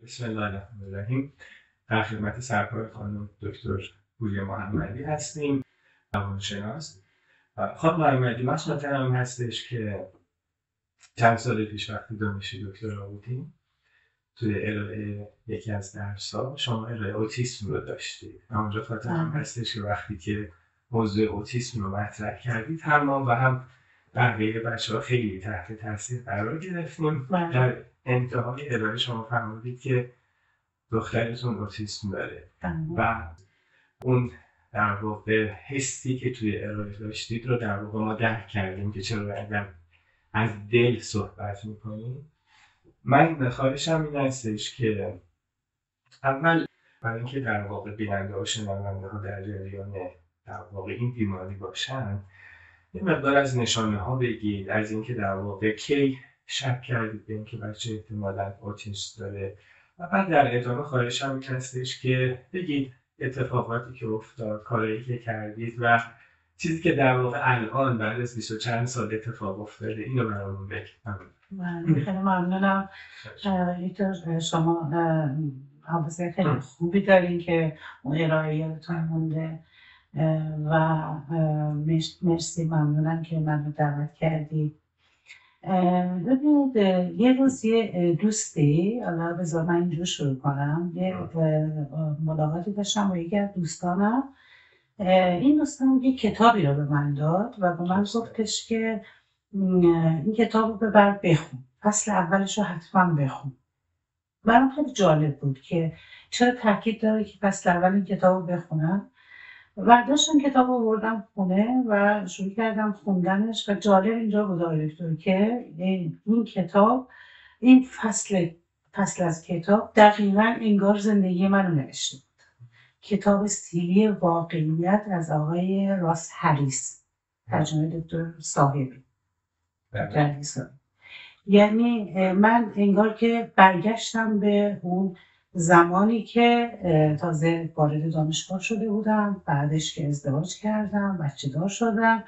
بسم الله الرحمن الرحیم. در خدمت سرکار خانم دکتر پوریا محمدی هستیم، روانشناس. خانم محمدی، من خاطرم هستش که چند سال پیش وقتی دانشجوی دکترا بودیم توی ارائه یکی از درس‌ها شما ارائه اوتیسم رو داشتید. اونجا خاطرم هستش که وقتی که موضوع اوتیسم رو مطرح کردید هم ما و هم بقیه بچه‌ها خیلی تحت تاثیر قرار گرفتیم. در انتهای ارائه شما فرمودید که دخترتون اوتیسم داره و اون در واقع حسی که توی ارائه داشتید رو در واقع ما درک کردیم که چرا اگر از دل صحبت میکنیم. من خواهشم این هستش که اول برای اینکه در واقع بیننده ها شنونده ها در جریان در واقع این بیماری باشن یه مقدار از نشانه ها بگید، از اینکه در واقع کی شک کردید به اینکه بچه احتمالاً اوتیسم داره و بعد در ادامه خواهشم این هستش که بگید اتفاقاتی که افتاد، کارهایی که کردید و چیزی که در واقع الان بعد از 20 و چند سال اتفاق افتاده اینو برامون بگید. خیلی ممنونم. شما حافظه خیلی خوبی دارین که اون ارائهاتون مونده و مرسی، ممنونم که منو دعوت کردی. ببینید یه روز یه دوستی، حالا بذار من اینجور شروع کنم، یه ملاقاتی داشتم با یکی از دوستانم. این دوستم یه کتابی رو به من داد و به من گفتش که این کتاب رو ببر بخون، فصل اولش رو حتما بخون. برام خیلی جالب بود که چرا تاکید داره که فصل اول این کتاب رو بخونم. برداشتم کتاب رو بردم خونه و شروع کردم خوندنش و جالب اینجا بود آقای دکتر که این کتاب، این فصل از کتاب دقیقاً انگار زندگی منو نوشته بود. کتاب سیلی واقعیت از آقای راس هریس، ترجمه دکتر صاحبی. یعنی من انگار که برگشتم به اون زمانی که تازه وارد دانشگاه شده بودم، بعدش که ازدواج کردم، بچه دار شدم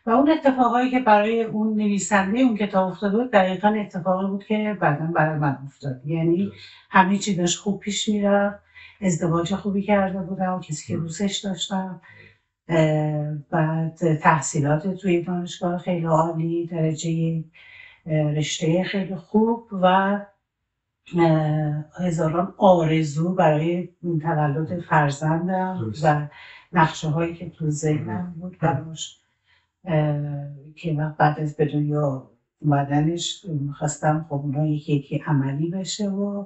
و اون اتفاقایی که برای اون نویسنده اون کتاب افتاده بود دقیقاً اتفاقی بود که بعداً برای من افتاد. یعنی همه چی داشت خوب پیش میرفت، ازدواج خوبی کرده بودم و کسی که دوستش داشتم، بعد تحصیلات توی دانشگاه خیلی عالی، درجه رشته خیلی خوب و هزاران آرزو برای تولد فرزندم و نقشه هایی که تو ذهنم بود براش که بعد از به دنیا اومدنش میخواستم خب اونا یکی عملی بشه و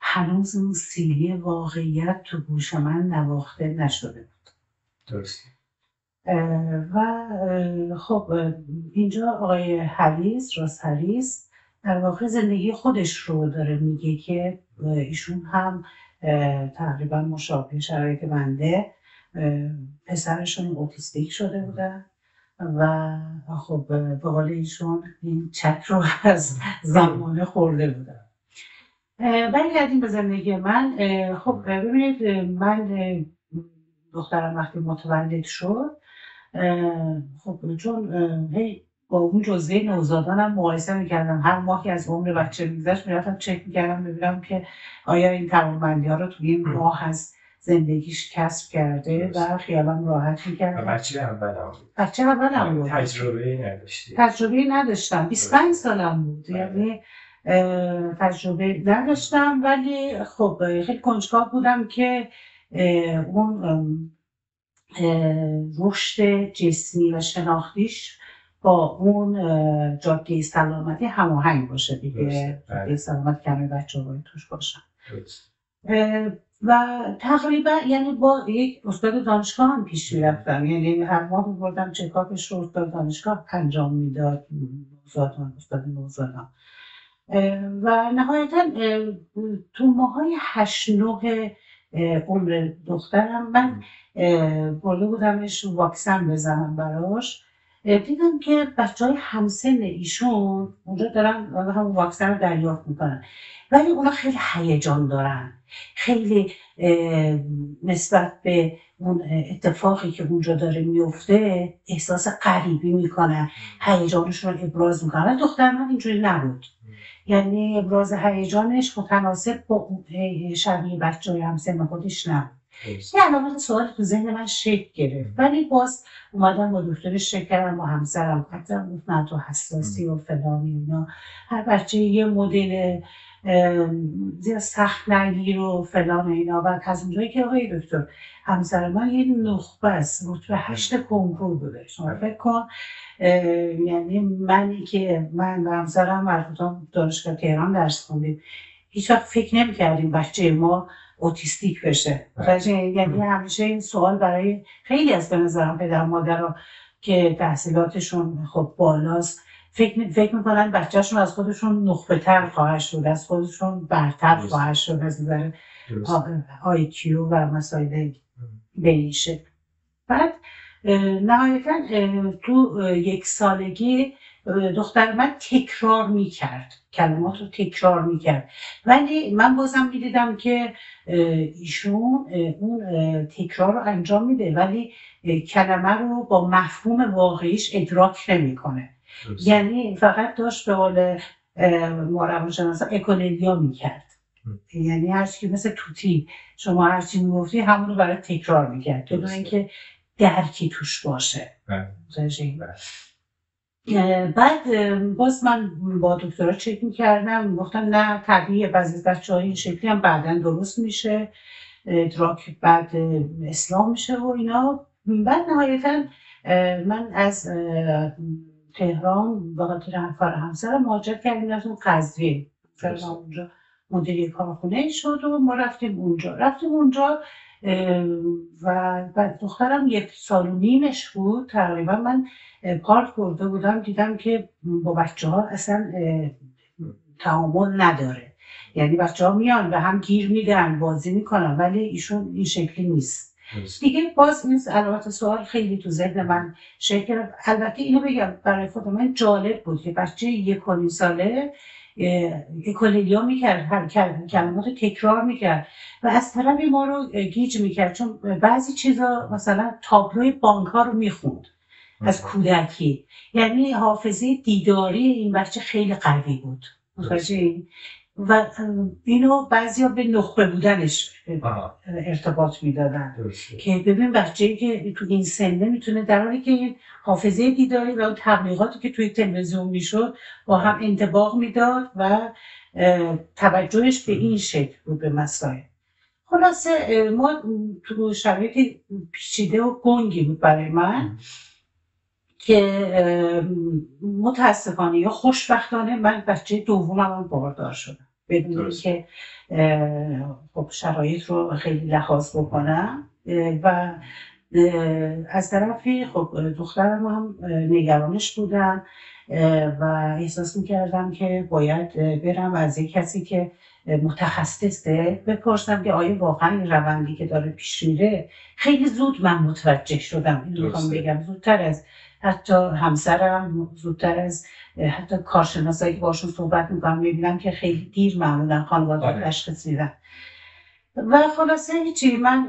هنوز اون سیلی واقعیت تو گوش من نواخته نشده بود. درست. و خب اینجا آقای هریس، راس هریس، در واقع زندگی خودش رو داره میگه که ایشون هم تقریبا مشابه شرایط بنده پسرشون اوتیستیک شده بودن و خب به قول ایشون این چک رو از زمانه خورده بودن. برگردیم به زندگی من. خب ببینید من دخترم وقتی متولد شد، خب چون هی با اون جزوه نوزادانم مقایسه میکردم، هر ماه که از عمر بچه میگذشت میرفتم چک میکردم ببینم که آیا این توانمندی ها رو توی این ماه از زندگیش کسب کرده و خیالم راحت میکردم. بچه اولم بود. تجربه نداشتم. 25 سالم بود. یعنی تجربه نداشتم، ولی خب خیلی کنجکاو بودم که اون رشد جسمی و شناختیش با اون جاده سلامتی هماهنگ باشه دیگه. جاده سلامت که همه بچه باید توش باشن. و تقریبا یعنی با یک استاد دانشگاه هم پیش میرفتم، یعنی هر ماه میبردم چکاپش رو استاد دانشگاه انجام میداد، استاد نوزادان. و نهایتا تو ماهای 8-9 عمر دخترم من برده بودمش واکسن بزنم براش. دیدم که بچه‌های همسن ایشون اونجا دارن همون واکسن رو دریافت میکنن، ولی اونا خیلی هیجان دارن، خیلی نسبت به اون اتفاقی که اونجا داره میفته احساس غریبی میکنن، هیجانشون رو ابراز میکنن. دختر من اینجوری نبود، یعنی ابراز هیجانش متناسب با شبیه بچه‌های همسن خودش نبود. یه علامت سوال تو ذهن من شکل گرفت، ولی باز اومدم با دکتر شکرم و همسرم گفتم گفتن تو حساسی و فلان اینا، هر بچه یه مدل زیاد سخت نگیر و فلان اینا. و از اونجایی که آقای دکتر همسر من یه نخبه است، رتبه 8 کنکور بوده، شما فکر کن یعنی من و همسرم مربوطان دانشگاه تهران درس خوندیم، هیچ وقت فکر نمی‌کردیم بچه ما اوتیستیک بشه. یعنی همیشه این سوال برای خیلی از به نظرم پدر مادرها که تحصیلاتشون خب بالاست فکر میکنن بچهشون از خودشون نخبه تر خواهد شد، از خودشون برتر خواهد شد از نظر IQ و مسائل به این شکل. بعد نهایتا تو 1 سالگی دختر من تکرار میکرد، کلمات رو تکرار میکرد، ولی من بازم میدیدم که ایشون اون تکرار رو انجام میده ولی کلمه رو با مفهوم واقعیش ادراک نمیکنه. یعنی فقط داشت به قول ما روانشناسا اکوللیا میکرد، یعنی هرچی مثل توتی شما هرچی میگفتی همون رو برای تکرار میکرد بدون اینکه درکی توش باشه. بعد باز من با دکترها چک میکردم، گفتن نه طبیعیه، بعضی بچه‌ها این شکلی هم بعداً درست میشه، ادراک بعد اصلاح میشه و اینا. بعد نهایتاً من از تهران به خاطر کار همسرم مهاجرت کردیم رفتیم قزوین، اونجا مدیری کارخونه شد و ما رفتیم اونجا و بعد دخترم 1 سال و نیمش بود تقریبا. من پارک برده بودم دیدم که با بچه‌ها اصلا تعامل نداره، یعنی بچه‌ها میان و هم گیر میدن بازی میکنن ولی ایشون این شکلی نیست دیگه. باز این علامت سوال خیلی تو ذهن من شکل. البته اینو بگم برای خود من جالب بود که بچه 1.5 ساله اکوللیا میکرد، کلمات تکرار میکرد و از طرفی ما رو گیج میکرد، چون بعضی چیزا مثلا تابلوی بانک ها رو میخوند از کودکی، یعنی حافظه دیداری این بچه خیلی قوی بود و اینو بعضیا به نخبه بودنش ارتباط میدادن که ببین بچه‌ای که تو این سنه میتونه، در حالی که این حافظه دیداری و اون تبلیغاتی که توی تلویزیون میشد با هم انطباق میداد و توجهش به این شکل بود به مسائل. خلاصه ما تو شرایط پیچیده و گنگی بود برای من که متاسفانه یا خوشبختانه من بچه دومم باردار شدم بدون که خب شرایط رو خیلی لحاظ بکنم و از طرفی خب دخترم هم نگرانش بودم و احساس میکردم که باید برم از یک کسی که متخصصه بپرسم که آیا واقعا این روندی که داره پیش میره. خیلی زود من متوجه شدم، اینو میخوام بگم زودتر از حتی همسرم، زودتر از حتی کارشناسایی که باشون صحبت میکنم میبینم که خیلی دیر معمولا خانواده تشخیص میدن. و خلاصه هیچی، من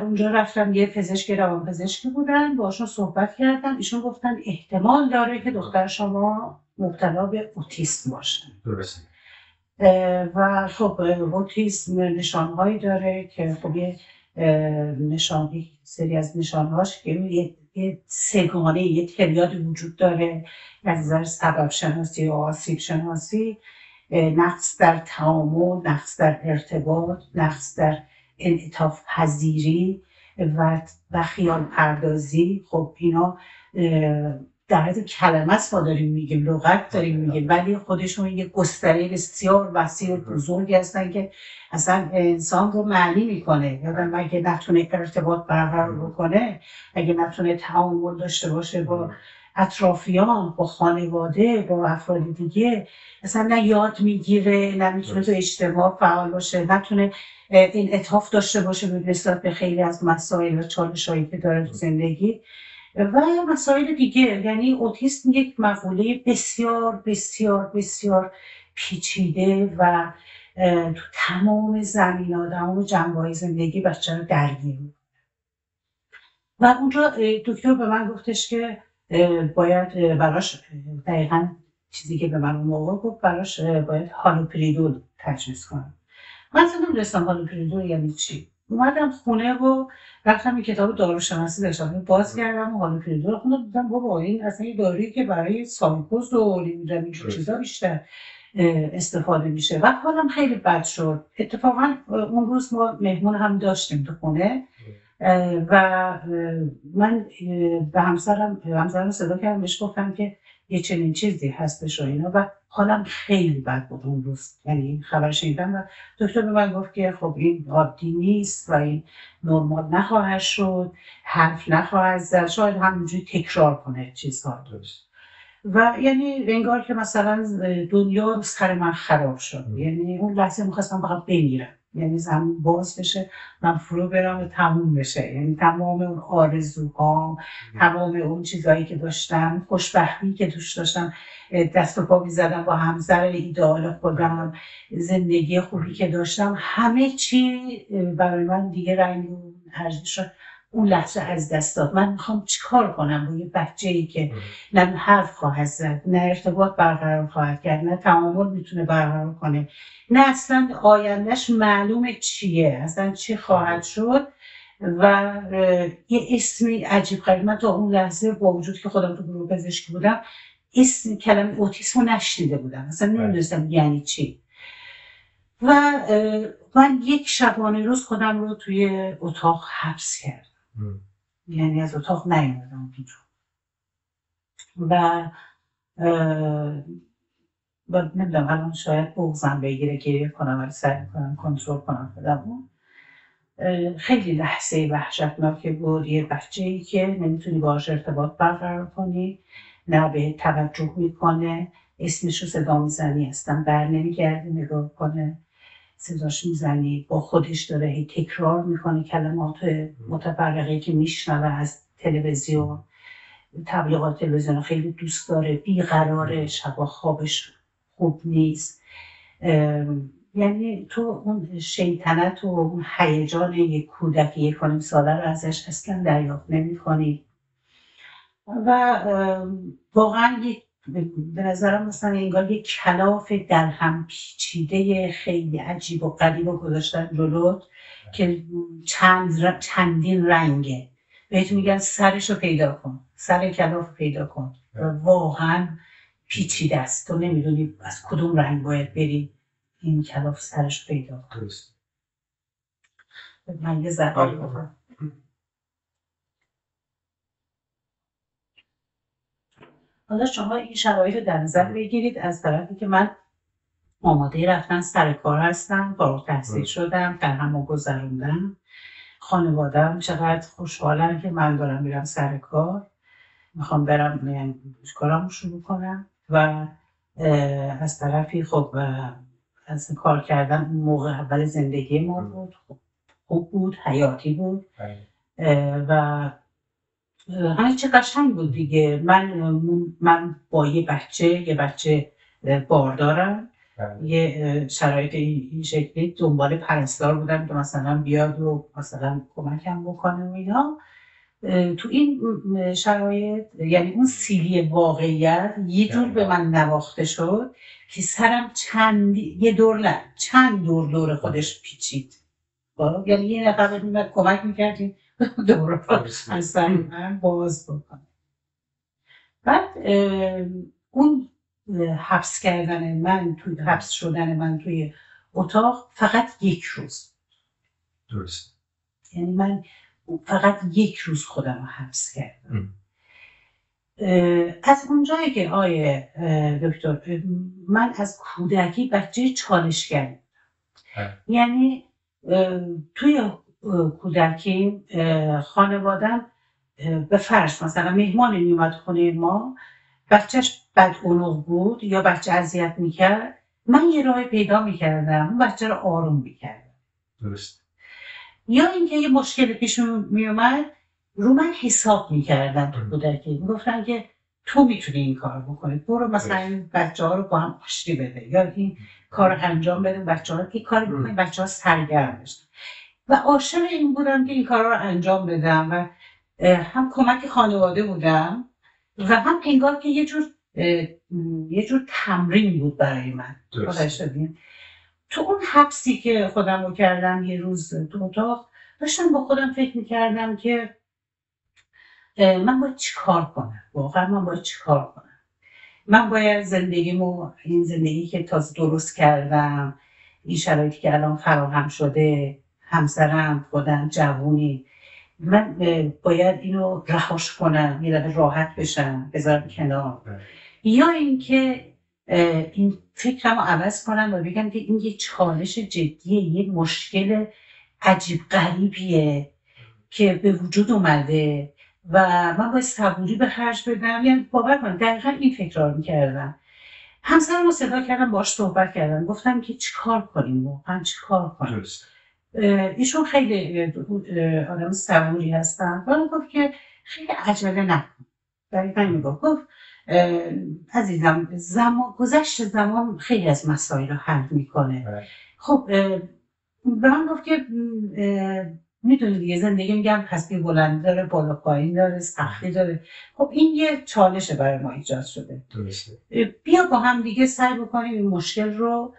اونجا رفتم یه پزشک روانپزشکی بودن باشون صحبت کردم، ایشون گفتن احتمال داره که دختر شما مبتلا به اوتیسم باشه. درسته. و خب اوتیسم نشانهایی داره که خب یه سری از نشانهاش که یه سگانه، یه تریاد وجود داره از نظر سبب شناسی و آسیب شناسی، نقص در تعامل، نقص در ارتباط، نقص در انعطاف پذیری و خیال پردازی. خب اینا در حد کلمه است ما داریم میگیم، لغت داریم میگیم، ولی خودشون یه گستره بسیار وسیع و بزرگی هستن که اصلا انسان رو معنی میکنه. یادم اگه نتونه ارتباط برقرار بکنه، اگه نتونه تعامل داشته باشه با اطرافیان، با خانواده، با افراد دیگه، اصلا نه یاد میگیره، نه میتونه تو اجتماع فعال باشه، نتونه انعطاف داشته باشه نسبت به خیلی از مسائل و چالش‌هایی که داره تو زندگی و مسائل دیگه. یعنی اوتیسم یک مقوله بسیار بسیار بسیار پیچیده و تو تمام زمینه‌ها، تمام جنبه‌های زندگی بچه رو درگیر می‌کنه. و اونجا دکتر به من گفتش که باید براش دقیقاً چیزی که به من اون موقع گفت براش باید هالوپریدول تجویز کنم. من اصلا نمی‌دونستم هالوپریدول یعنی چی. اومدم خونه و رفتم یه کتاب داروشناسی داشتم باز کردم و هالوپریدول خوندم، دیدم بابا این اصلا یه دارویی که برای سایکوز و نمی‌دونم این چیزا بیشتر استفاده میشه و حالم خیلی بد شد. اتفاقا اون روز ما مهمون هم داشتیم تو خونه و من به همسرم صدا کردم، بهش گفتم که یه چنین چیزی هستش و اینا و حالم خیلی بد بود اون روز. یعنی خبر شنیدم و دکتر به من گفت که خب این عادی نیست و این نرمال نخواهد شد، حرف نخواهد زد، شاید همینجوری تکرار کنه چیزها. و یعنی انگار که مثلا دنیا سر من خراب شد. یعنی اون لحظه میخواستم فقط بمیرم، یعنی زمین باز بشه من فرو برم و تموم بشه. یعنی تمام اون آرزوها، تمام اون چیزایی که داشتم، خوشبختی که توش داشتم، دست و پا می‌زدم با همسر ایدئال خودم، زندگی خوبی که داشتم، همه چی برای من دیگه رنگ و ارزش رو اون لحظه از دست داد. من میخوام چیکار کنم با یه بچه‌ای که نه حرف خواهد زد، نه ارتباط برقرار خواهد کرد، نه تعامل میتونه برقرار کنه، نه اصلا آیندهش معلومه چیه، اصلا چی خواهد شد. و یه اسمی عجیب غریب، من تا اون لحظه با وجود که خودم تو گروه پزشکی بودم اسم کلمه اوتیسم رو نشنیده بودم، اصلا نمیدونستم یعنی چی. و من یک شبانه روز خودم رو توی اتاق حبس کردم. یعنی از اتاق نیومدم بیرون و نمیدونم الان شاید بغضم بگیره گریه کنم ولی سعی کنم کنترل کنم خودم. خیلی لحظه وحشتناکی بود. یه بچه‌ای که نمیتونی باهاش ارتباط برقرار کنی، نه به توجه میکنه، اسمش رو صدا میزنی اصلا بر نمیگرده نگاه کنه، صداش میزنی با خودش داره هی تکرار میکنه کلمات متفرقه که میشنوه از تلویزیون. تبلیغات تلویزیون خیلی دوست داره، بیقراره، شبا خوابش خوب نیست. یعنی تو اون شیطنت و اون هیجان یک کودک 1.5 ساله رو ازش اصلا دریافت نمی‌کنی. و واقعا به نظرم مثلا انگار یک کلاف در هم پیچیده خیلی عجیب و غریب رو گذاشتن جلوت که چندین رنگه. بهت میگن سرش رو پیدا کن، سر کلاف رو پیدا کن. و واقعا پیچیده است، تو نمیدونی از کدوم رنگ باید بری این کلاف سرش رو پیدا کن. من یه ذره بکنم. حالا شما این شرایط رو در نظر بگیرید از طرفی که من آماده رفتن سر کار هستم، فارغ التحصیل شدم، در هم گذروندم، خانواده‌ام چقدر خوشحالم که من دارم میرم سر کار، میخوام برم کارامو شروع کنم. و از طرفی خب از کار کردن اون موقع اول زندگی ما بود، خوب بود، حیاتی بود و همه چه قشنگ بود دیگه. من با یه بچه باردارم، یه شرایط این شکلی دنبال پرستار بودم که مثلا بیاد و مثلا کمکم بکنه و اینا. تو این شرایط یعنی اون سیلی واقعیت یه جور به من نواخته شد که سرم چند دور خودش پیچید. یعنی یه نفر میمد کمک میکردیم دور از سر من باز بکنه. بعد اون حبس شدن من توی اتاق فقط 1 روز. درست. یعنی من فقط 1 روز خودم رو حبس کردم. از اونجایی که دکتر من از کودکی بچه چالشگر، یعنی توی کودکی خانوادم به فرض مثلا مهمانی میومد خونه ما، بچهش بدعنق بود یا بچه اذیت میکرد، من یه راه پیدا میکردم اون بچه رو آروم میکردم. درست. یا اینکه یه مشکل پیش میومد رو من حساب میکردن تو کودکی، میگفتن که تو میتونی این کار بکنی، برو مثلا این بچه ها رو با هم آشتی بده یا این کار انجام بده، بچه ها رو که کاری بکنی بچه ها سرگرم بشن. و عاشق این بودم که این کار رو انجام بدم و هم کمک خانواده بودم و هم انگار که یه جور یه جور تمرین بود برای من. تو اون حبسی که خودم رو کردم یه روز تو اتاق، داشتم با خودم فکر میکردم که من باید چی کار کنم، واقعا من باید چی کار کنم. من باید زندگیمو، این زندگی که تازه درست کردم، این شرایطی که الان فراهم شده، همسرم، خودم، جوونی، من باید اینو رهاش کنم، یه دفعه راحت بشم، بذارم کنار، یا اینکه این فکرمو عوض کنم و بگم که این یه چالش جدیه، یه مشکل عجیب غریبیه که به وجود اومده و من باید صبوری به خرج بدم. یعنی باور کنم دقیقا این فکر رو میکردم. همسرم رو صدا کردم، باهاش صحبت کردم، گفتم که چی کار کنیم، واقعا چی کار کنیم. ایشون خیلی آدم صبوری هستن و گفت که خیلی عجله نکن. دقیقا میگفت، گفت عزیزم گذشت زمان خیلی از مسائل رو حل میکنه. خب به من گفت که میدونی دیگه زندگی میگم پستی بلند داره، بالا پایین داره، سختی داره. خب این یه چالشه برای ما ایجاد شده. درسته. بیا با هم دیگه سعی بکنیم این مشکل رو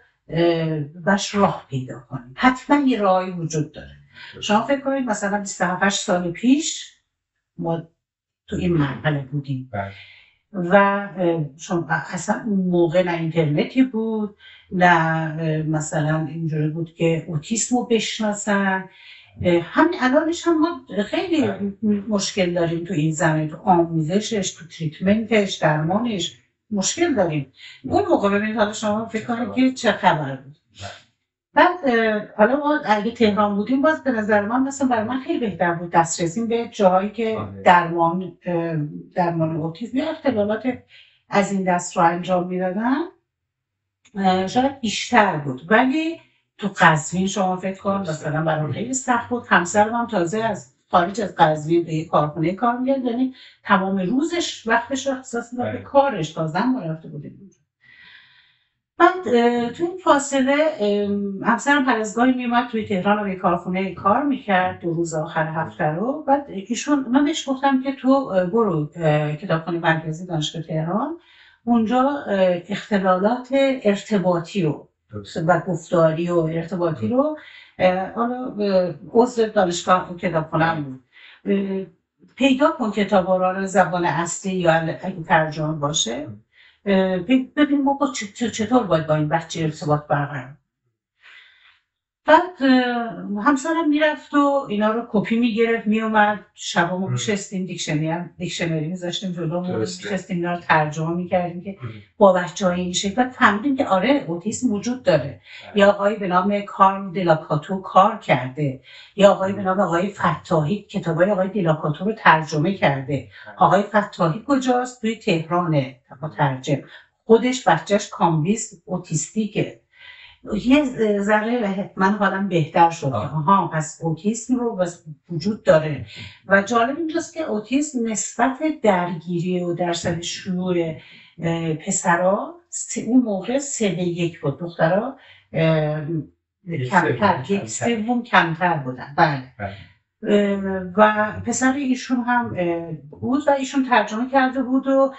بهش راه پیدا کنیم. حتما یه راهی وجود داره. شما فکر کنید مثلا 27 سال پیش ما تو این مرحله بودیم و چون اصلا اون موقع نه اینترنتی بود، نه مثلا اینجوری بود که اوتیسم رو بشناسن. همین الانش هم ما خیلی مشکل داریم تو این زمینه، تو آموزشش، تو تریتمنتش، درمانش مشکل داریم. اون موقع ببینید، حالا شما فکر کنید که چه خبر بود. بعد حالا ما اگه تهران بودیم باز به نظر من مثلا برای من خیلی بهتر بود دسترسی به جاهایی که درمان اوتیسم یا اختلالات از این دست رو انجام میدادن، شاید بیشتر بود. ولی تو قزوین شما فکر کن مثلا برای خیلی سخت بود. همسرم هم تازه از خارج از قزوین به یک کارخونه کار می‌کرد، یعنی تمام روزش وقتش رو اختصاص می‌داد به کارش. تازه هم رفته بودیم. بعد تو این فاصله همسرم هر از گاهی میومد توی تهران و به کارخونه کار میکرد 2 روز آخر هفته رو. بعد ایشون، من بهش گفتم که تو برو کتابخانه مرکزی دانشگاه تهران، اونجا اختلالات ارتباطی رو و گفتاری و ارتباطی رو، حالا عضو دانشگاه کتابخانه بود، پیدا کن کتابا رو زبان اصلی یا اگه ترجمه باشه، ببین ما چطور باید با این بچه ارتباط برقرار. بعد همسرم میرفت و اینا رو کپی میگرفت، میومد شبا ما میشستیم دیکشنری میذاشتیم جلومون، میشستیم اینا رو ترجمه میکردیم که با بچه‌های این شکل. بعد فهمیدیم که آره اوتیسم وجود داره. یا آقایی به نام کارل دلاکاتو کار کرده، یا آقایی به نام آقای فتاحی کتابای آقای دلاکاتو رو ترجمه کرده. آقای فتاحی کجاست؟ توی تهرانه مترجم. خودش بچه‌ش کامبیز اوتیستیکه. یه ذره من حالم بهتر شد. آها پس اوتیسم رو بس وجود داره. و جالب اینجاست که اوتیسم نسبت درگیری و درصد شیوع پسرا اون موقع 3:1 بود، دخترا کمتر، 1/3 کمتر بودن. بله. و پسر ایشون هم بود و ایشون ترجمه کرده بود و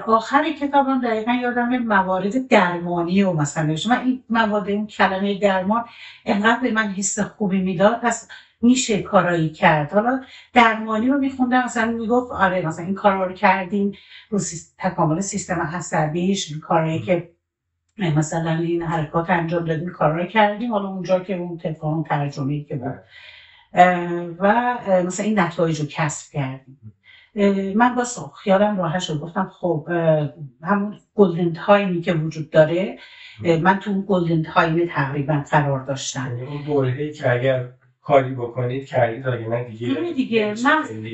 آخر کتابم دقیقا یادم موارد درمانی و مثلا نوشته. من این موارد، این کلمه درمان انقدر به من حس خوبی میداد، پس میشه کارایی کرد. حالا درمانی رو میخوندم، مثلا میگفت آره مثلا این کارا رو کردیم رو تکامل سیستم عصبیش، کارایی که مثلا این حرکات انجام دادیم کارا رو کردیم، حالا اونجا که اون طبق اون ترجمه‌ای که بود و مثلا این نتایج رو کسب کردیم. من با خیالم راحت شد، گفتم خب همون گلدن تایمی که وجود داره، من تو اون گلدن تایم تقریبا قرار داشتم. اون دوره‌ای که اگر کاری بکنید کردید، اگه دیگه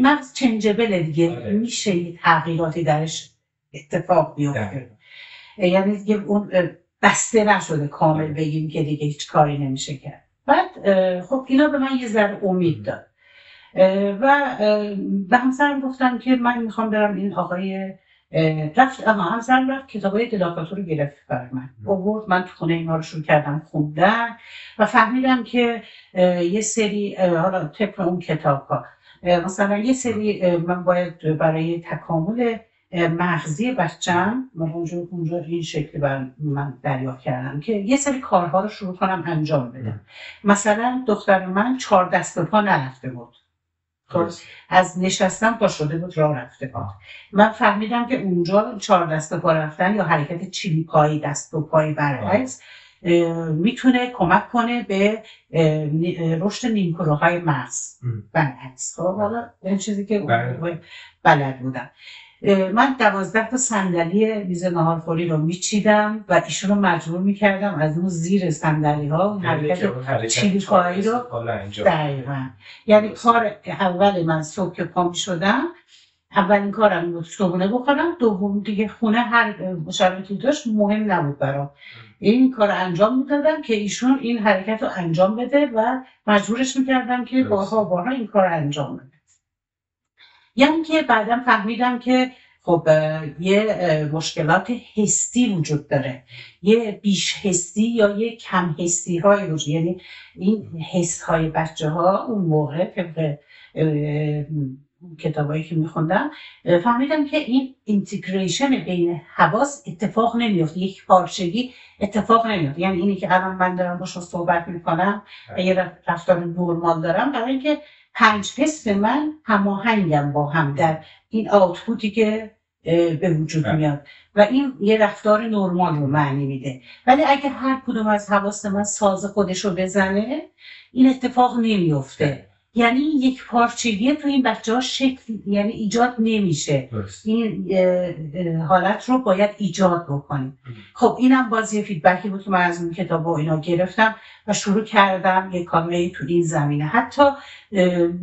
مغز چنجبله دیگه، میشه یه تغییراتی درش اتفاق بیفته. یعنی دیگه اون بسته نشده کامل بگیم که دیگه هیچ کاری نمیشه کرد. بعد خب اینا به من یه ذره امید داد و به همسرم گفتم که من میخوام برم این آقای همسرم رفت کتابای دلاکاتو رو گرفت برای من آورد. من تو خونه اینا رو شروع کردم خوندن و فهمیدم که یه سری حالا طبق اون کتاب ها مثلا یه سری من باید برای تکامل مغزی بچه‌م اونجا این شکلی من دریافت کردم که یه سری کارها رو شروع کنم انجام بدم. مثلا دختر من 4 دست و پا نرفته بود. خب از نشستن پا شده بود راه رفته بود. من فهمیدم که اونجا 4 دست و پا رفتن یا حرکت چیلی پایی دست و پایی برعکس میتونه کمک کنه به رشد نیمکره‌های مغز برعکس. خب حالا این چیزی که بلد بودم. من 12 تا صندلی میز ناهارخوری رو میچیدم و ایشون رو مجبور میکردم از اون زیر صندلی ها حرکت چیلی پایی رو دقیقاً. یعنی کار اول من صبح که پا میشدم اولین کارم بود صبحونه بخورم، دوم دیگه خونه هر شرایطی داشت مهم نبود برام. این کار انجام میدادم که ایشون این حرکت رو انجام بده و مجبورش میکردم که بارها این کار انجام بده. یعنی که بعدم فهمیدم که خب یه مشکلات حسی وجود داره، یه بیش حسی یا یه کم حسی های وجود، یعنی این حس های بچه ها اون موقع طبق کتابایی که میخوندم فهمیدم که این اینتگریشن بین حواس اتفاق نمیفته، یک پارچگی اتفاق نمیفته. یعنی اینی که الان من دارم باشون صحبت میکنم و یه رفتار نورمال دارم برای اینکه 5 حس من هماهنگم با هم در این آوتپوتی که به وجود میاد و این یه رفتار نرمال رو معنی میده. ولی اگه هر کدوم از حواس من ساز خودش رو بزنه این اتفاق نمیفته. یعنی یک پارچگی تو این بچه ها شکل یعنی ایجاد نمیشه. این حالت رو باید ایجاد بکنیم. خب اینم باز یه فیدبکی بود که من از این کتاب و اینا گرفتم و شروع کردم یه کاری تو این زمینه. حتی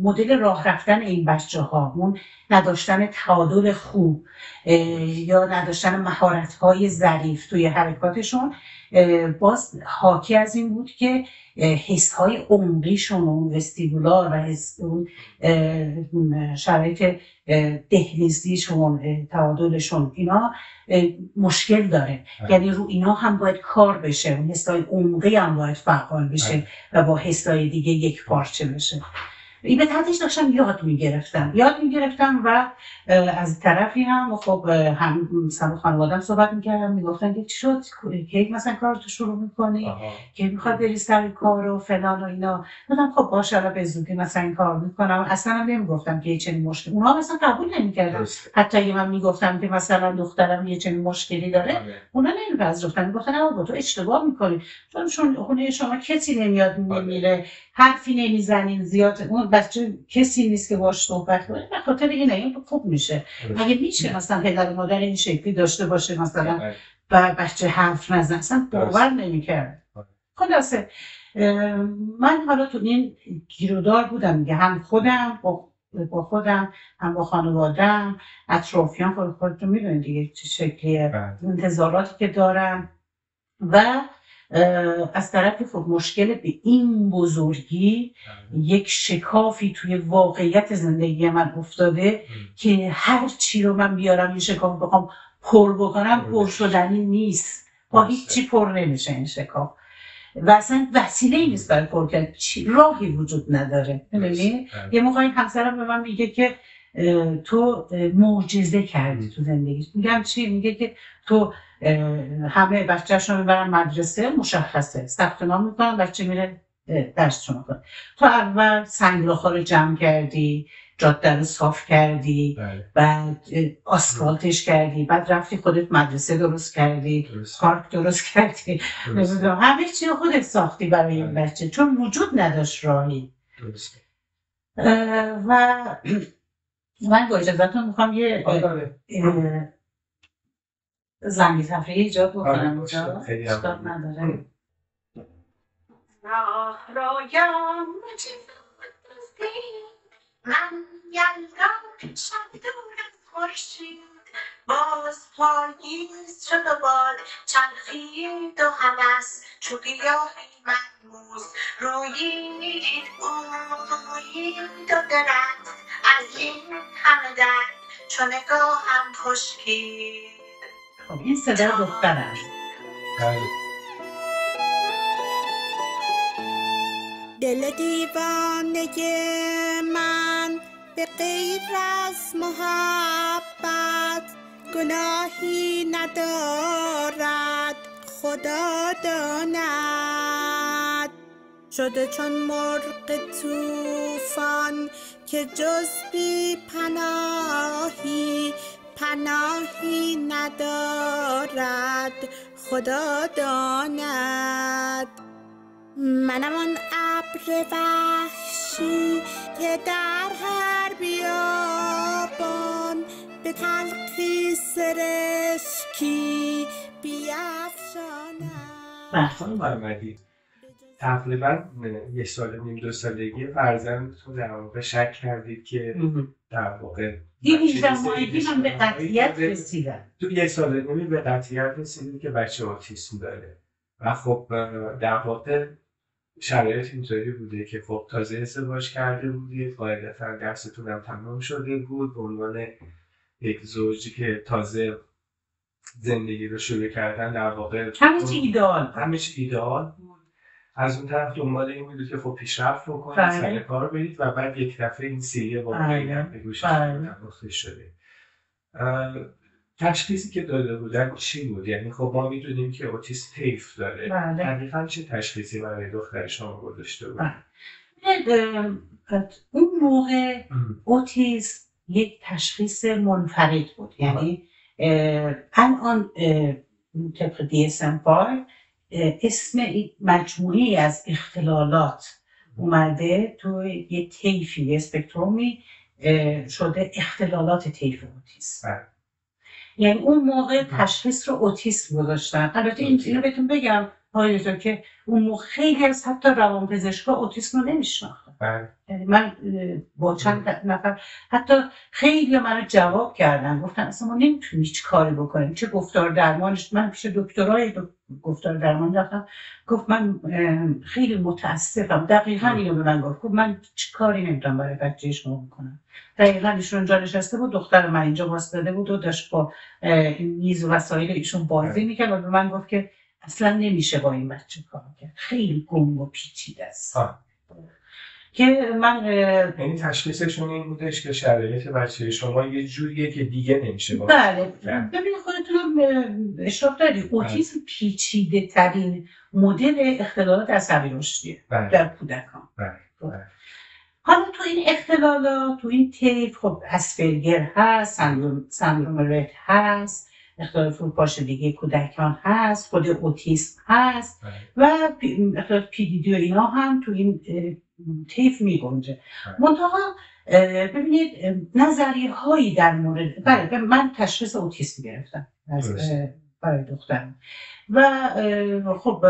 مدل راه رفتن این بچه ها، اون نداشتن تعادل خوب یا نداشتن مهارت های ظریف توی حرکاتشون باز حاکی از این بود که حس های عمقیشون، اون وستیبولار و اون شرایط دهلیزیشون، تعادلشون اینا مشکل داره. یعنی رو اینا هم باید کار بشه، اون حس های عمقی هم باید فعال بشه و با حس های دیگه یک پارچه بشه. این به تدریج داشتم یاد میگرفتم و از طرفی هم خب هم مثلا خانواده‌ام صحبت میکردم، میگفتن که چی شد که مثلا کارتو شروع میکنی که میخواد بری سر کار و فلان و اینا. گفتم خب باشه الان به زودی مثلا این کار میکنم. اصلا هم نمیگفتم که چنین مشکلی، اونا مثلا قبول نمیکردن. حتی اگه من میگفتم که مثلا دخترم یه چنین مشکلی داره اونا نمیپذیرفتن، میگفتن آقا تو اشتباه میکنی، چون خونه شما کسی نمیاد میره، حرفی نمیزنین زیاد، اون بچه کسی نیست که باش صحبت کنه. به خاطر اینه این خوب میشه. اگه میشه مثلا پدر و مادر این شکلی داشته باشه مثلا و بچه حرف نزنه، اصلا باور نمیکرد. خلاصه من حالا تو این گیرودار بودم دیگه، هم خودم با خودم هم با خانواده‌ام، اطرافیان خودتون میدونید دیگه چه شکلیه انتظاراتی که دارم و از طرفی خب مشکل به این بزرگی یک شکافی توی واقعیت زندگی من افتاده که هر چی رو من بیارم این شکاف بخوام پر بکنم پر شدنی نیست، با هیچی پر نمیشه این شکاف و اصلا وسیله‌ای نیست برای پر کردن، راهی وجود نداره. می‌دونی یه موقعی همسرم به من میگه که تو معجزه کردی تو زندگی. میگم چی؟ میگه که تو همه بچه‌شون میبرن مدرسه، مشخصه ثبت نام میکنن، بچه میره درسشون میکنه. تو اول سنگلاخا رو جمع کردی، جاده رو صاف کردی، بعد آسفالتش کردی، بعد رفتی خودت مدرسه درست کردی، پارک درست کردی، همه چی رو خودت ساختی برای این بچه چون وجود نداشت راهی. و من با اجازهتون میخوام یه زنگی تفریحی ایجاد بکنم اونجا، اشکال نداره. رایم من یلدا شب دور از خورشید، باز پاییز شد و باد چرخید و هوس چو گیاهی ملموس رویید و درخت از این همه درد چو نگاهم خشکید. خب این صدا دخترم. دل دیوانه من به غیر از محبت گناهی ندارد خدا داند. شده چون مرغ طوفان که جز بی پناهی ندارد خدا داند. منم آن ابر وحشی که در هر بیابان به تلخی سرشکی بیفشانم. خانم محمدی، تقریبا 1 سال و نیم 2 سالگی فرزندتون در واقع شک کردید که در واقع 18 ماهگی من به قطعیت رسیدم. تو 1 سال و نیمی به قطعیت رسیدید که بچه اوتیسم داره و خب در واقع شرایط اینطوری بوده که خب تازه ازدواج کرده بودید، قاعدتا درستون هم تمام شده بود، به عنوان یک زوجی که تازه زندگی رو شروع کردن در واقع همه چی ایدئال بود. از اون طرف دنبال این بودید که خب پیشرفت بکنید، سر کار برید و بعد یک دفعه این سیری واقعیت به گوشتون نواخته شده. تشخیصی که داده بودن چی بود؟ یعنی خب ما میدونیم که اوتیسم طیف داره. دقیقاً چه تشخیصی برای دختر شما گذاشته بود؟ اون موقع اوتیسم یک تشخیص منفرد بود. یعنی الان طبق DSM-5 اسم مجموعی از اختلالات اومده تو یه طیفی اسپکترومی شده اختلالات طیف اوتیسم. یعنی اون موقع تشخیص رو اوتیسم گذاشتن. البته اینو بهتون بگم آقای که اون موقع خیلی از حتی روانپزشکا اوتیسم رو نمیشناختن. یعنی من با چند نفر حتی خیلی منو جواب کردن، گفتن اصلا ما نمیتونیم هیچ کاری بکنیم، چه گفتار درمانش. من پیش دکترای گفتار درمان رفتم، گفت من خیلی متاسفم. دقیقاً اینو به من گفت من هیچ کاری نمیتونم برای بچه شما بکنم. دقیقاً ایشون اونجا نشسته بود، دختر من اینجا واسطاده بود و داشت با میز و وسایل ایشون بازی میکرد و به من گفت که اصلا نمیشه با این بچه کار کرد، خیلی گنگ و پیچیده است. که من یعنی تشخیصشون این بودش که شرایط بچه شما یه جوریه که دیگه نمیشه با. بله ببینید خودتون اشراف دارید اوتیسم پیچیده ترین مدل اختلالات عصبی رشدیه در کودکان. حالا تو این اختلالات تو این طیف خب اسپرگر هست، سندروم رت هست، اختلال فروپاشدگی کودکان هست، خود اوتیسم هست و اختلال PDD و اینا هم تو این طیف میگنجه. منتها ببینید نظریه هایی در مورد بله من تشخیص اوتیسم گرفتم برای دخترم و خب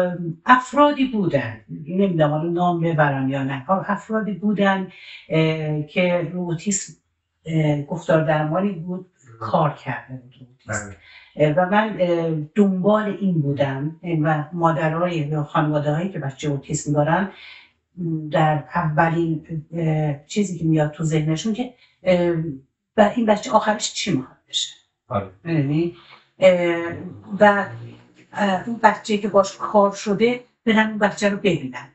افرادی بودن، نمیدونم حالا نام ببرم یا نه، افرادی بودن که رو اوتیسم گفتار درمانی بود کار کرده بود اوتیسم و من دنبال این بودم و مادرای یا خانواده‌هایی که بچه اوتیسم دارن در اولین چیزی که میاد تو ذهنشون که این بچه آخرش چی میخواد بشه. یعنی و اون بچه‌ای که باش کار شده برن اون بچه رو ببینن.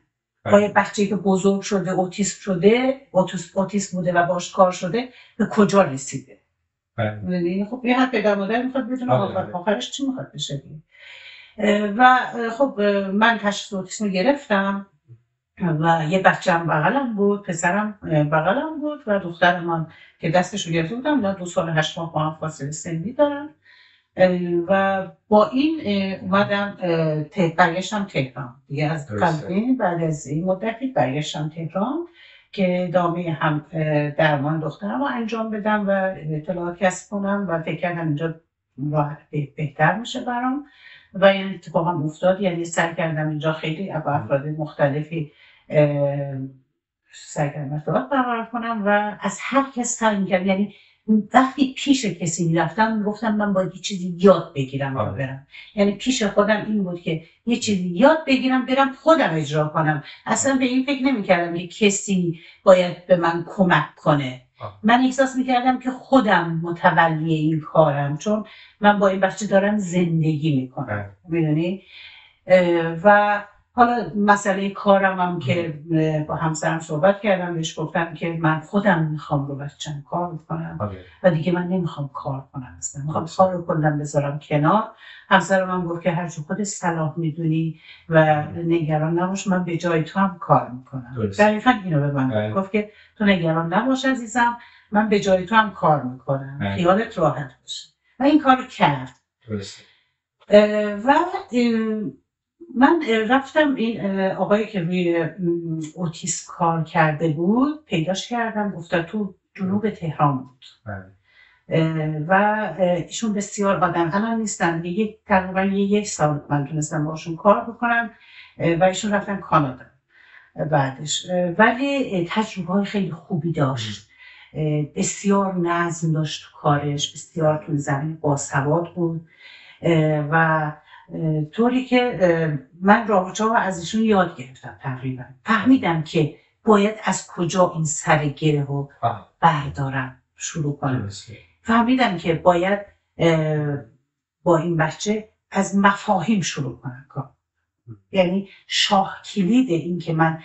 آیا بچه‌ای که بزرگ شده اوتیسم بوده و باش کار شده به کجا رسیده. یعنی خب یه هر پدر مادر میخواد بدونه آخرش چی میخواد بشه. و خب من تشخیص اوتیسم رو گرفتم و یه بچه‌م بغلم بود، پسرم بغلم بود و دخترم هم که دستش رو گرفته بودم و 2 سال و 8 ماه با هم فاصله سنی دارن و با این اومدم برگشتم تهران دیگه. از قبل بعد از این مدتی برگشتم تهران که ادامه هم درمان دخترم رو انجام بدم و اطلاعات کسب کنم و فکر کردم اینجا بهتر میشه برام و این اتفاق هم افتاد. یعنی سعی کردم اینجا خیلی با افراد مختلفی سعی کردم ارتباط برقرار کنم و از هر کس سعی کردم. یعنی وقتی پیش کسی میرفتم گفتم من باید یه چیزی یاد بگیرم و برم. یعنی پیش خودم این بود که یه چیزی یاد بگیرم برم خودم اجرا کنم. اصلا به این فکر نمی‌کردم که کسی باید به من کمک کنه. من احساس می‌کردم که خودم متولی این کارم، چون من با این بچه دارم زندگی میکنم، میدونی. و حالا مسئله کارم هم که با همسرم صحبت کردم، بهش گفتم که من خودم میخوام رو بچم کار کنم و دیگه من نمیخوام کار کنم، اصلا میخوام کار رو کلم بذارم کنار. همسرم هم گفت که هرچی خودت صلاح میدونی و نگران نباش، من به جای تو هم کار میکنم. دقیقا اینو به من گفت که تو نگران نباش عزیزم، من به جای تو هم کار میکنم، خیالت راحت باشه. و این کار رو کرد. و من رفتم این آقایی که روی اوتیسم کار کرده بود پیداش کردم، گفت تو جنوب تهران بود. و ایشون بسیار آدم الان نیستن، تقریبا یک سال من تونستم باشون کار بکنم و ایشون رفتن کانادا بعدش. ولی تجربه های خیلی خوبی داشت، بسیار نظم داشت تو کارش، بسیار تو زمین باسواد بود و طوری که من رابطه‌ها از ایشون یاد گرفتم. تقریبا فهمیدم که باید از کجا این سر گره رو بردارم شروع کنم. فهمیدم که باید با این بچه از مفاهیم شروع کنم کار. یعنی شاه کلید این که من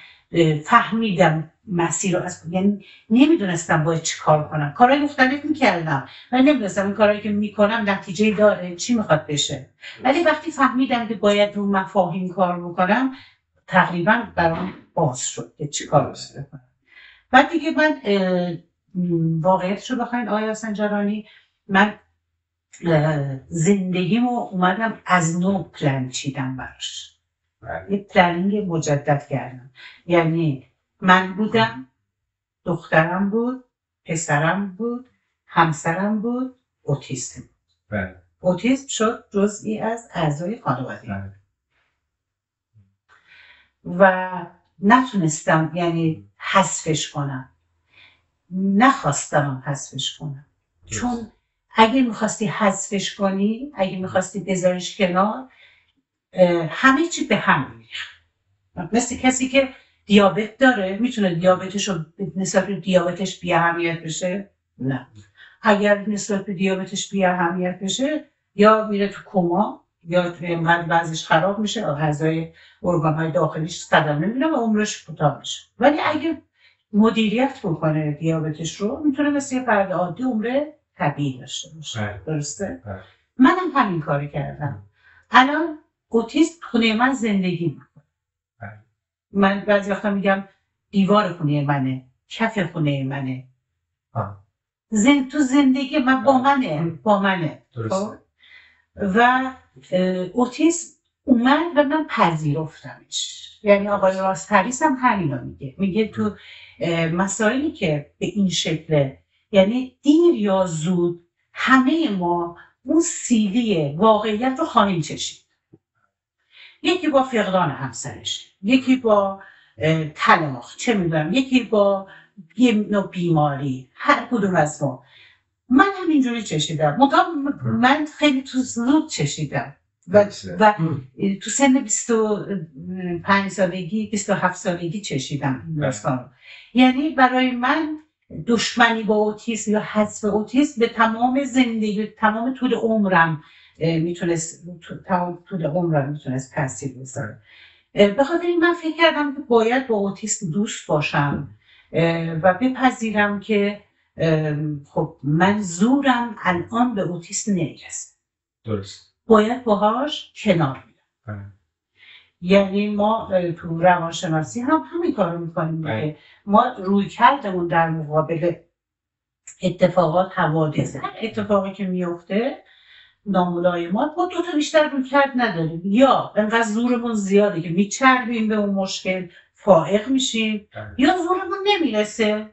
فهمیدم مسیر رو یعنی نمیدونستم باید چی کار کنم، کارهای مختلف میکردم ولی نمیدونستم این کارهایی که میکنم نتیجه داره، چی میخواد بشه. ولی وقتی فهمیدم که باید رو مفاهیم کار بکنم تقریبا برام باز شد که چی کار بکنم. بعد دیگه من واقعیتش رو بخواین آقای سنجرانی، من زندگیمو اومدم از نو پلن چیدم براش، یه پلنینگ مجدد کردم. یعنی من بودم، دخترم بود، پسرم بود، همسرم بود، اوتیسم بود. اوتیسم شد جزئی از اعضای خانواده و نتونستم یعنی حذفش کنم، نخواستم حذفش کنم. چون اگه میخواستی حذفش کنی، اگه میخواستی بذاریش کنار، همه چی به هم میریخت. مثل کسی که دیابت داره، میتونه دیابتش رو نسبت به دیابتش بی اهمیت بشه؟ نه. اگر نسبت به دیابتش بی اهمیت بشه یا میره تو کما یا بعضیش خراب میشه، اعضای ارگان‌های داخلیش صدمه میبینه و عمرش کوتاه میشه. ولی اگه مدیریت بکنه دیابتش رو، میتونه مثل یه فرد عادی عمر طبیعی داشته باشه. درسته؟ منم همین کاری کردم. الان اوتیسم خونه من زندگی میکنه. من بعضی وقتا میگم دیوار خونه منه، کف خونه منه. تو زندگی من با منه. و اوتیسم اومد و من پذیرفتمش. یعنی آقای راست هریس هم همینو میگه تو مسائلی که به این شکله، یعنی دیر یا زود همه ما اون سیلی واقعیت رو خواهیم چشید. یکی با فقدان همسرش، یکی با طلاق، چه میدونم، یکی با یه نوع بیماری، هر کدوم از ما. من هم اینجوری چشیدم، من خیلی تو زود چشیدم و تو سن 25 سالگی 27 سالگی چشیدم این داستان. یعنی برای من دشمنی با اوتیسم یا حذف اوتیسم به تمام زندگی، تمام طول عمرم میتونست تاثیر بذاره. به خاطر این من فکر کردم که باید با اوتیسم دوست باشم و بپذیرم که خب من زورم الان به اوتیسم نمیرسه، درست، باید باهاش کنار بیام. یعنی ما تو روانشناسی هم همین کارو میکنیم که ما روی کردمون در مقابل اتفاقات، حوادث، اتفاقی که میفته ناملایمات، ما 2 تا بیشتر روی کرد نداریم. یا انقدر زورمون زیاده که میچربیم به اون مشکل، فائق میشیم، یا زورمون نمیرسه.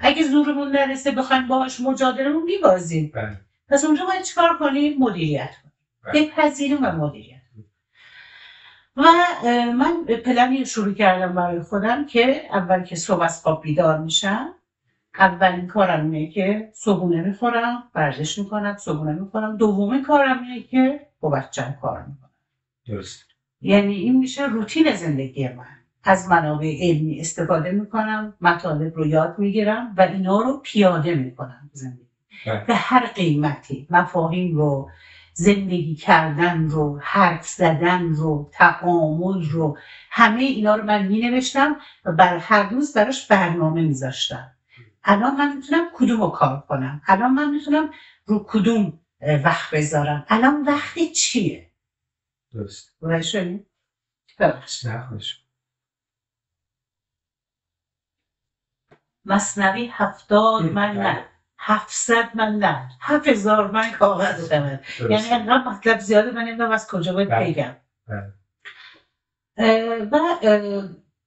اگه زورمون نرسه بخوایم باهاش مجادلمون میبازیم. پس اونجا باید چیکار کنیم؟ مدیریت کنیم، بپذیریم و مدیریت کنیم. و من پلنی شروع کردم برای خودم که اول که صبح از خواب بیدار میشم، اولین کارم اینه که صبحونه میخورم، ورزش میکنم، صبحونه میخورم. دومین کارم اینه که با بچه‌م کار میکنم. درست. یعنی این میشه روتین زندگی من. از منابع علمی استفاده میکنم، مطالب رو یاد میگیرم و اینا رو پیاده میکنم زندگی. به هر قیمتی مفاهیم رو زندگی کردن رو، حرف زدن رو، تعامل رو، همه اینا رو من می-نوشتم و هر روز براش برنامه میذاشتم. الان من میتونم کدوم رو کار کنم، الان من میتونم رو کدوم وقت بذارم، الان وقتی چیه. درست. شدید؟ ببخشید. نه خوش. مثنوی 70 من نه، 700 من نه، 7000 من کاغذ دارم. یعنی انقدر مطلب زیاده من نمیدونم از کجا باید بگم. و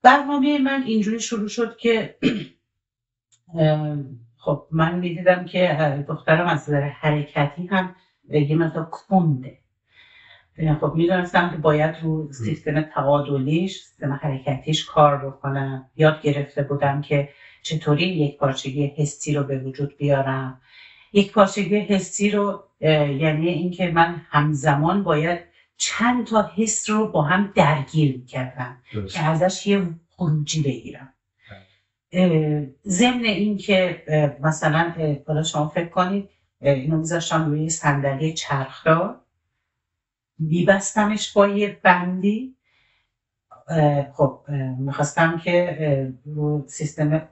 برنامه من اینجوری شروع شد که خب من میدیدم که دخترم از نظر حرکتی هم یه مقدار کنده. خب میدونستم که باید رو سیستم تبادلیش، سیستم حرکتیش کار بکنم. یاد گرفته بودم که چطوری یک پارچگی حسی رو به وجود بیارم. یک پارچگی حسی رو یعنی اینکه من همزمان باید چند تا حس رو با هم درگیر میکردم که ازش یه خروجی بگیرم. ضمن این که مثلا حالا شما فکر کنید اینو میذاشتم روی صندلی چرخدار، میبستمش با یه بندی. خب میخواستم که رو سیستم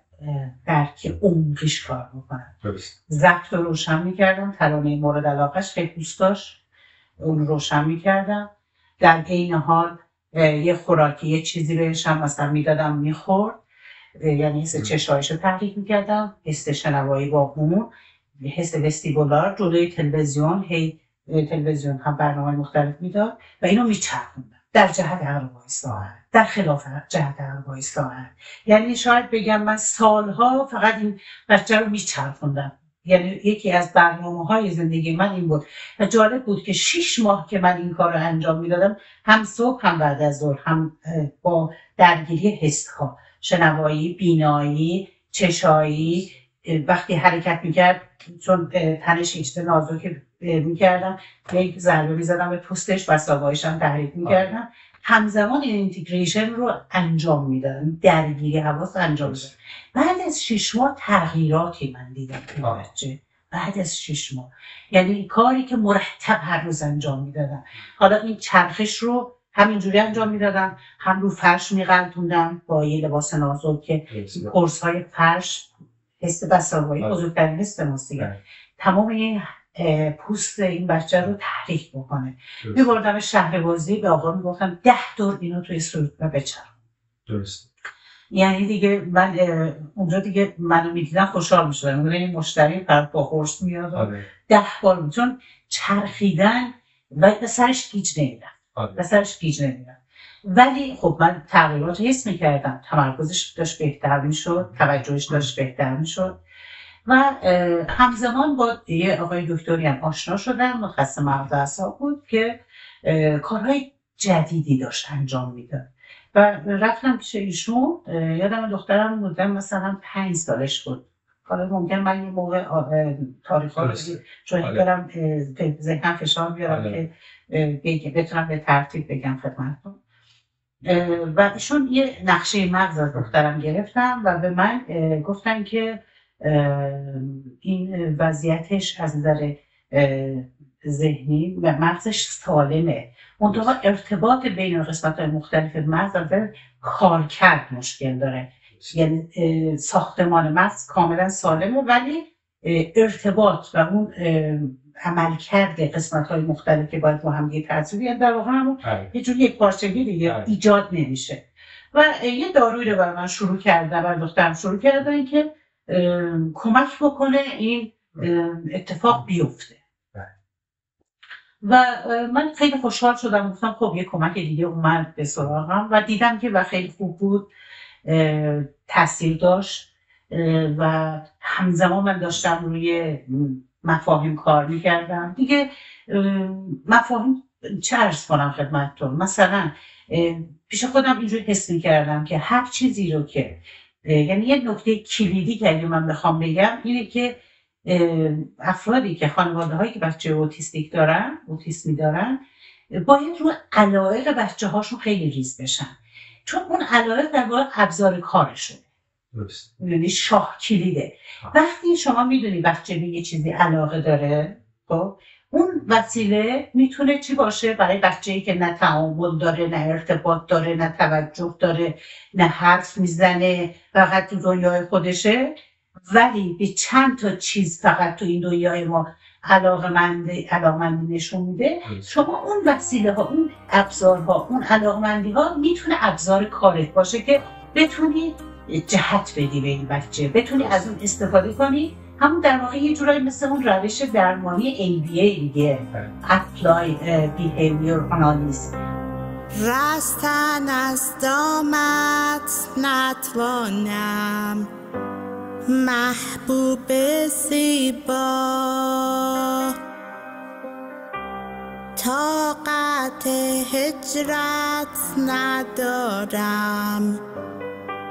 درک عمقیش کار بکنم. ضبط رو روشن میکردم، ترانه مورد علاقهش خیلی دوست داشت، اون روشن میکردم. در عین حال یه خوراکی یه چیزی بهش هم مثلا میدادم میخورد، یعنی حس چشایش رو تحریک میکردم، حس شنوایی با اون، حس وستیبولار جلوی تلویزیون، هی تلویزیون هم برنامه مختلف میداد و اینو میچرخوندم در جهت عقربای ساعت، در خلاف جهت عقربای ساعت. یعنی شاید بگم من سالها فقط این بچه رو میچرخوندم. یعنی یکی از برنامه‌های زندگی من این بود و جالب بود که 6 ماه که من این کار رو انجام میدادم، هم صبح هم بعد از ظهر، هم با درگیری حس‌ها، شنوایی، بینایی، چشایی. وقتی حرکت میکرد چون تنش ایسته نازک میکردم، یک ضربه میزدم به پوستش و ساقایش هم تحریک میکردم. همزمان این اینتگریشن رو انجام میدادم، درگیری حواس انجام میدادم. بعد از 6 ماه تغییراتی من دیدم تو بچه. بعد از 6 ماه یعنی کاری که مرتب هر روز انجام میدادم. حالا این چرخش رو همینجوری انجام میدادم، هم رو فرش میغلطوندم با یه لباس نازک که قرص های فرش حس بساقایی بزرگترین حس ماست. تمام این پوست این بچه رو تحریک بکنه. میبردم شهربازی، به آقا میگفتم 10 دور اینو توی سرودمه بچرم. درست. یعنی دیگه من اونجا دیگه منو میدیدم خوشحال میشدم. میگم این مشتری پر با قرص میاد 10 بار، چون چرخیدن و به سرش گیج نمیدم. ولی خب من تغییرات حس میکردم، تمرکزش داشت بهتر میشد، توجهش داشت بهتر میشد و همزمان با یه آقای دکتری هم آشنا شدم، متخصص مغز اعصاب بود که کارهای جدیدی داشت انجام میداد و رفتم پیش ایشون. یادم دخترم بودم مثلا 5 سالش بود. حالا ممکن من یه موقع تاریخ‌ها رو چون برم ذهنم فشار بیارم که بتونم به ترتیب بگم خدمتتون. و ایشون یه نقشه مغز از دخترم گرفتم و به من گفتن که این وضعیتش از نظر ذهنی و مغزش سالمه، منتها ارتباط بین قسمت‌های مختلف مغز و کارکرد مشکل داره. یعنی ساختمان مغز کاملا سالمه ولی ارتباط و اون عملکرد قسمت‌های مختلف که باید با هم دیگه تاثیر بیارن در واقع همون یه جوری یک پارچگی دیگه ایجاد نمیشه. و یه دارویی رو برای من شروع کردن، برای دخترم شروع کردن که کمک بکنه این اتفاق بیفته. و من خیلی خوشحال شدم، گفتم خب یه کمک دیگه اومد به سراغم و دیدم که و خیلی خوب بود، تاثیر داشت و همزمان من داشتم روی مفاهیم کار میکردم دیگه. مفاهیم چه عرض کنم خدمتتون، مثلا پیش خودم اینجوری حس میکردم که هر چیزی رو که یعنی یه نکته کلیدی که اگه من بخوام بگم اینه که افرادی که خانواده هایی که بچه اوتیستیک دارن، اوتیسمی دارن، باید رو علایق بچه هاشون خیلی ریز بشن، چون اون علایق در واقع ابزار کارشونه. درست. یعنی شاه کلیده. وقتی شما میدونی بچه به یه چیزی علاقه داره، خب اون وسیله میتونه چی باشه؟ برای بچه‌ای که نه تعامل داره، نه ارتباط داره، نه توجه داره، نه حرف میزنه، فقط تو دنیای خودشه، ولی به چند تا چیز فقط تو این دنیای ما علاقمند نشون میده. شما اون وسیله ها، اون ابزارها، اون علاقمندی ها میتونه ابزار کارت باشه که بتونی جهت بدی به این بچه، بتونی از اون استفاده کنی. همون در واقع یه جورایی مثل اون روش درمانی ABA دیگه، Apply Behavior Analysis. رستن از دامت نتوانم، محبوب زیبا، طاقت هجرت ندارم،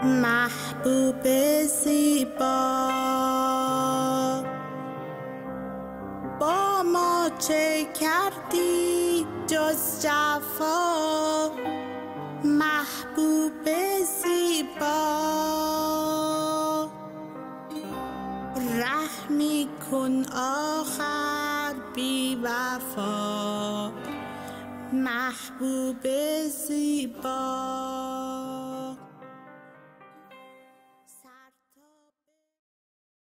محبوب زیبا. با ما چه کردی جز جفا، محبوب زیبا. رحمی کن آخر بی وفا، محبوب زیبا.